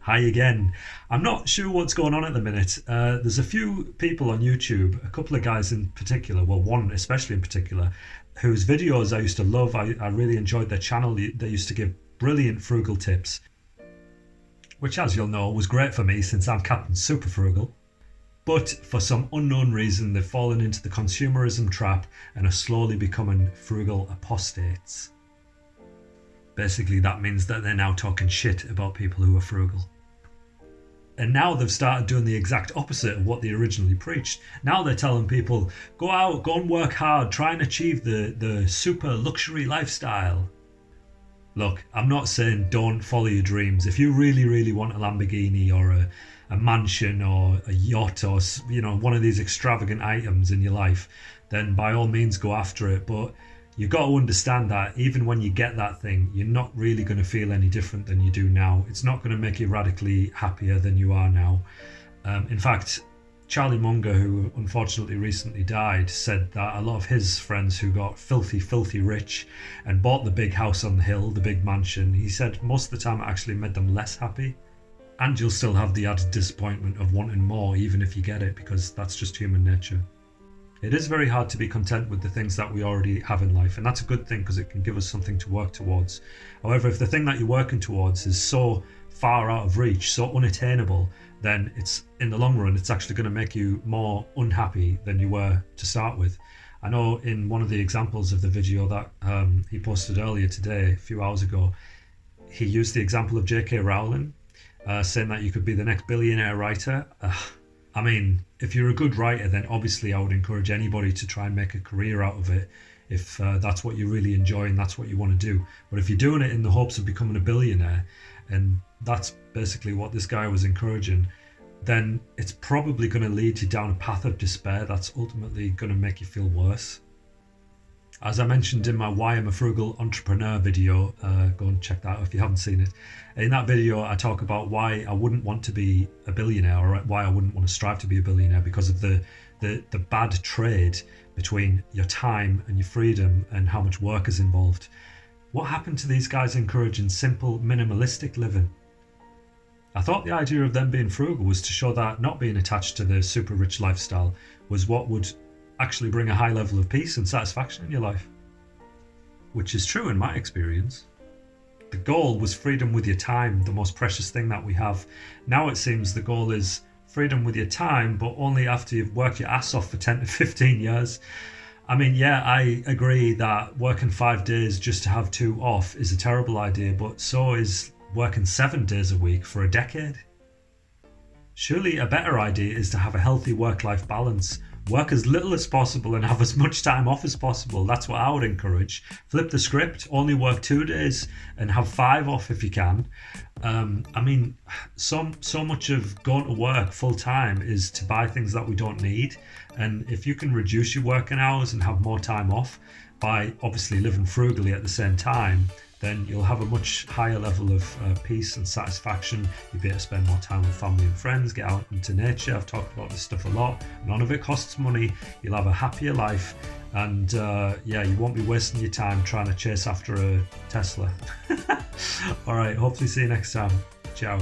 Hi again. I'm not sure what's going on at the minute. There's a few people on YouTube, a couple of guys in particular, well, one especially in particular, whose videos I used to love. I really enjoyed their channel. They used to give brilliant frugal tips, which, as you'll know, was great for me since I'm Captain Super Frugal. But for some unknown reason, they've fallen into the consumerism trap and are slowly becoming frugal apostates. Basically, that means that they're now talking shit about people who are frugal. And now they've started doing the exact opposite of what they originally preached. Now they're telling people, go out, go and work hard, try and achieve the super luxury lifestyle. Look, I'm not saying don't follow your dreams. If you really want a Lamborghini or a mansion or a yacht or one of these extravagant items in your life, then by all means go after it. But you've got to understand that even when you get that thing, you're not really going to feel any different than you do now. It's not going to make you radically happier than you are now. In fact, Charlie Munger, who unfortunately recently died, said that a lot of his friends who got filthy rich and bought the big house on the hill, the big mansion, he said most of the time it actually made them less happy. And you'll still have the added disappointment of wanting more even if you get it, because that's just human nature. It is very hard to be content with the things that we already have in life, and that's a good thing because it can give us something to work towards. However, if the thing that you're working towards is so far out of reach, so unattainable, then it's in the long run, it's actually going to make you more unhappy than you were to start with. I know in one of the examples of the video that he posted earlier today, a few hours ago, he used the example of J.K. Rowling, saying that you could be the next billionaire writer. I mean, if you're a good writer, then obviously I would encourage anybody to try and make a career out of it if that's what you really enjoy and that's what you want to do. But if you're doing it in the hopes of becoming a billionaire, and that's basically what this guy was encouraging, then it's probably going to lead you down a path of despair that's ultimately going to make you feel worse. As I mentioned in my Why I'm a Frugal Entrepreneur video, go and check that out if you haven't seen it. In that video, I talk about why I wouldn't want to be a billionaire, or why I wouldn't want to strive to be a billionaire, because of the bad trade between your time and your freedom and how much work is involved. What happened to these guys encouraging simple, minimalistic living? I thought the idea of them being frugal was to show that not being attached to the super rich lifestyle was what would actually bring a high level of peace and satisfaction in your life, which is true in my experience. The goal was freedom with your time, the most precious thing that we have. Now it seems the goal is freedom with your time, but only after you've worked your ass off for 10 to 15 years. I mean, yeah, I agree that working 5 days just to have 2 off is a terrible idea, but so is working 7 days a week for a decade. Surely a better idea is to have a healthy work-life balance. Work as little as possible and have as much time off as possible. That's what I would encourage. Flip the script, only work 2 days and have 5 off if you can. I mean, so much of going to work full time is to buy things that we don't need. And if you can reduce your working hours and have more time off by obviously living frugally at the same time, then you'll have a much higher level of peace and satisfaction. You'll be able to spend more time with family and friends, get out into nature. I've talked about this stuff a lot. None of it costs money. You'll have a happier life. And you won't be wasting your time trying to chase after a Tesla. All right, hopefully see you next time. Ciao.